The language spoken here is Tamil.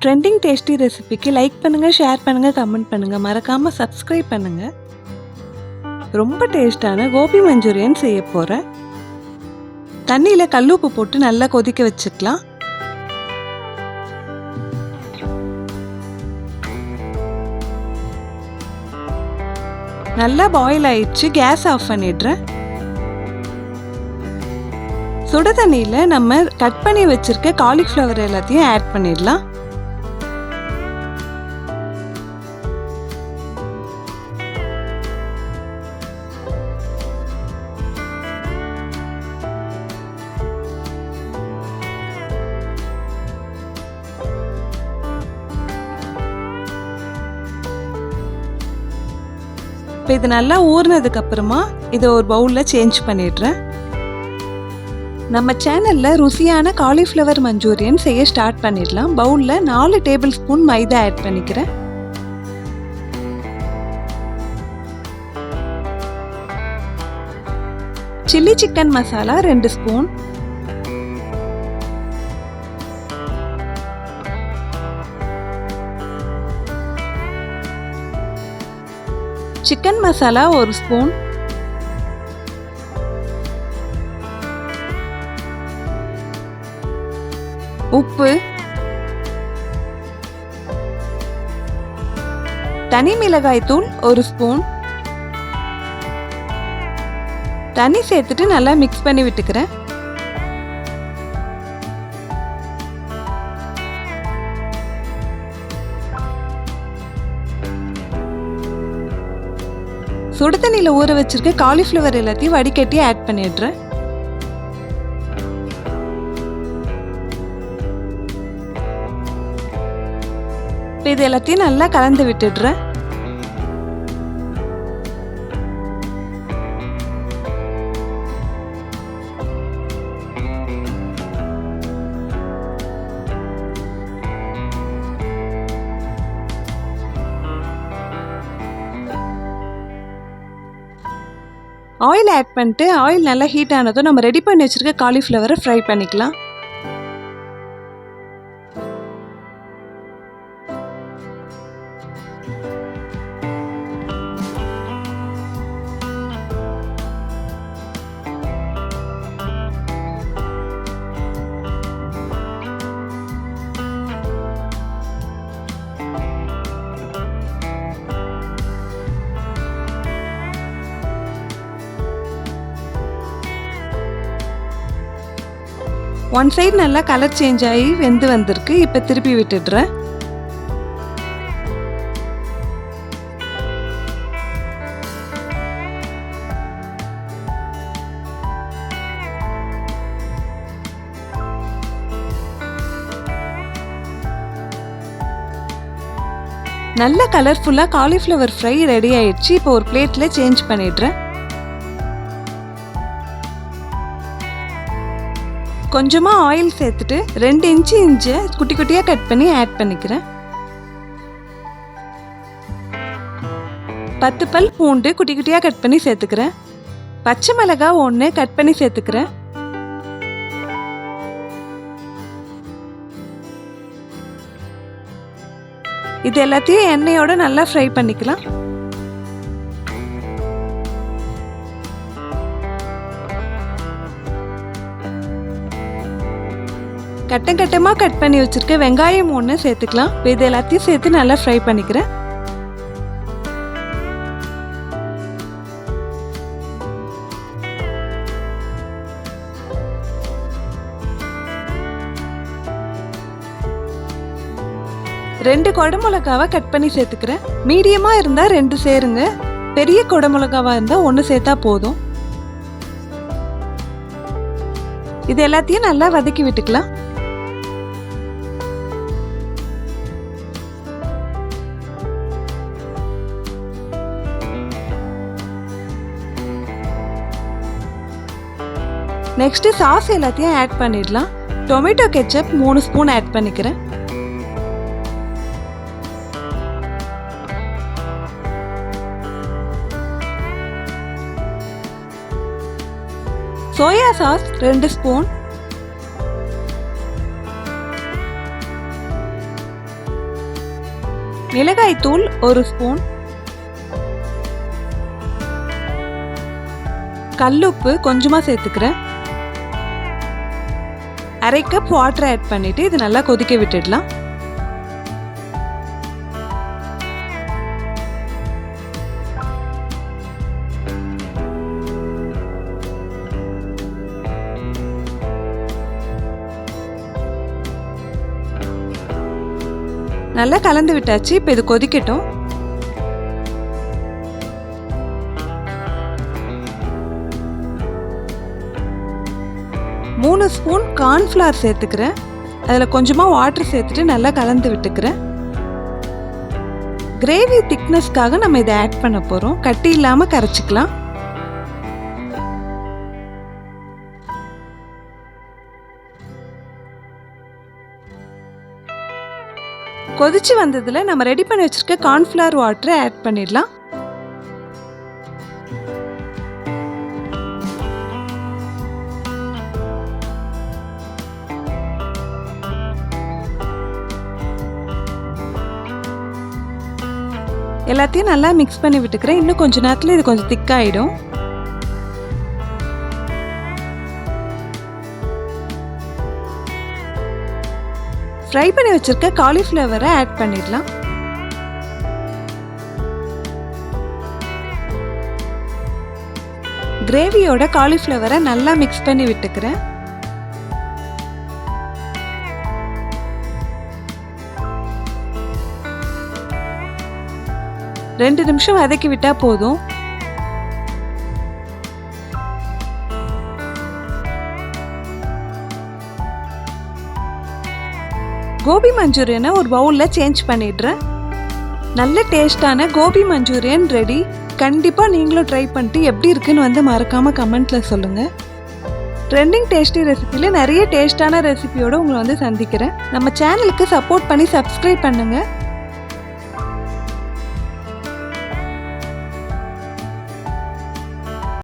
ட்ரெண்டிங் டேஸ்டி ரெசிபிக்கு லைக் பண்ணுங்கள், ஷேர் பண்ணுங்கள், கமெண்ட் பண்ணுங்கள். மறக்காமல் சப்ஸ்கிரைப் பண்ணுங்கள். ரொம்ப டேஸ்டான கோபி மஞ்சூரியன் செய்ய போகிறேன். தண்ணியில் கல்லுப்பு போட்டு நல்லா கொதிக்க வச்சுக்கலாம். நல்லா பாயில் ஆயிடுச்சு. கேஸ் ஆஃப் பண்ணிடுறேன். சுட தண்ணியில் நம்ம கட் பண்ணி வச்சிருக்க காலிஃப்ளவர் எல்லாத்தையும் ஆட் பண்ணிடலாம். இப்போ இது நல்லா ஊறினதுக்கு அப்புறமா இதை ஒரு பவுலில் சேஞ்ச் பண்ணிடுறேன். நம்ம சேனலில் ருசியான காலிஃப்ளவர் மஞ்சூரியன் செய்ய ஸ்டார்ட் பண்ணிடலாம். பவுலில் 4 டேபிள் ஸ்பூன் மைதா ஆட் பண்ணிக்கிறேன். Chilli chicken masala 2 spoon, chicken masala 1 spoon, உப்பு, தனி மிளகாய் தூள் 1 ஸ்பூன். தண்ணி சேர்த்துட்டு நல்லா மிக்ஸ் பண்ணி விட்டுக்கிறேன். சுடு தண்ணியில் ஊற வச்சிருக்க காலிஃப்ளவர் எல்லாத்தையும் வடிகட்டி ஆட் பண்ணிடுறேன். இது எல்லாத்தையும் நல்லா கலந்து விட்டுடுறேன். ஆயில் ஆட் பண்ணிட்டு ஆயில் நல்லா ஹீட் ஆனதும் நம்ம ரெடி பண்ணி வச்சிருக்க காலிஃப்ளவரை ஃப்ரை பண்ணிக்கலாம். ஒன் சைடு நல்லா கலர் சேஞ்ச் ஆகி வெந்து வந்திருக்கு. இப்போ திருப்பி விட்டுடுறேன். நல்ல கலர்ஃபுல்லாக காலிஃப்ளவர் ஃப்ரை ரெடி ஆயிடுச்சு. இப்போ ஒரு பிளேட்டில் சேஞ்ச் பண்ணிடுறேன். கொஞ்சமாக ஆயில் சேர்த்துட்டு 2 இன்ச்சு இஞ்சியை குட்டி குட்டியாக கட் பண்ணி ஆட் பண்ணிக்கிறேன். 10 பல் பூண்டு குட்டி குட்டியாக கட் பண்ணி சேர்த்துக்கிறேன். பச்சை மிளகாய் 1 கட் பண்ணி சேர்த்துக்கிறேன். இது எல்லாத்தையும் எண்ணெயோட நல்லா ஃப்ரை பண்ணிக்கலாம். கட்டம் கட்டமாக கட் பண்ணி வச்சிருக்க வெங்காயம் 1 சேர்த்துக்கலாம். இது எல்லாத்தையும் சேர்த்து நல்லா ஃப்ரை பண்ணிக்கிறேன். ரெண்டு குடமிளகாவை கட் பண்ணி சேர்த்துக்கிறேன். மீடியமாக இருந்தால் 2 சேருங்க. பெரிய குடமிளகாவாக இருந்தால் 1 சேர்த்தா போதும். இது எல்லாத்தையும் நல்லா வதக்கி விட்டுக்கலாம். நெக்ஸ்ட் சாஸ் எல்லாத்தையும் ஆட் பண்ணிடலாம். டொமேட்டோ கெச்சப் 3 ஸ்பூன் ஆட் பண்ணிக்கிறேன். சோயா சாஸ் 2 ஸ்பூன், மிளகாய் தூள் 1 ஸ்பூன், கல்லுப்பு கொஞ்சமா சேர்த்துக்கிறேன். 1/2 கப் வாட்டர் ஆட் பண்ணிட்டு இது நல்லா கொதிக்க விட்டுடலாம். நல்லா கலந்து விட்டாச்சு. இப்போ இது கொதிக்கட்டும். மூணு ஸ்பூன் கார்ன்ஃப்ளவர் சேர்த்துக்கிறேன். அதில் கொஞ்சமாக வாட்டர் சேர்த்துட்டு நல்லா கலந்து விட்டுக்கிறேன். கிரேவி திக்னஸ்க்காக நம்ம இதை ஆட் பண்ண போகிறோம். கட்டி இல்லாமல் கரைச்சிக்கலாம். கொதிச்சு வந்ததில் நம்ம ரெடி பண்ணி வச்சிருக்க கார்ன்ஃப்ளவர் வாட்டரை ஆட் பண்ணிடலாம். எல்லாத்தையும் நல்லா மிக்ஸ் பண்ணி விட்டுக்கிறேன். இன்னும் கொஞ்ச நேரத்தில் இது கொஞ்சம் திக்காயிடும். ஃப்ரை பண்ணி வச்சிருக்க காலிஃப்ளவரை ஆட் பண்ணிடலாம். கிரேவியோட காலிஃப்ளவரை நல்லா மிக்ஸ் பண்ணி விட்டுக்கிறேன். ரெண்டு நிமிஷம் வதக்கி விட்டா போதும். கோபி மஞ்சூரியனை ஒரு பவுலில் சேஞ்ச் பண்ணிடுறேன். நல்ல டேஸ்டான கோபி மஞ்சூரியன் ரெடி. கண்டிப்பாக நீங்களும் ட்ரை பண்ணிட்டு எப்படி இருக்குன்னு வந்து மறக்காமல் கமெண்ட்டில் சொல்லுங்கள். ட்ரெண்டிங் டேஸ்டி ரெசிபியில் நிறைய டேஸ்டான ரெசிபியோடு உங்களை வந்து சந்திக்கிறேன். நம்ம சேனலுக்கு சப்போர்ட் பண்ணி சப்ஸ்கிரைப் பண்ணுங்கள்.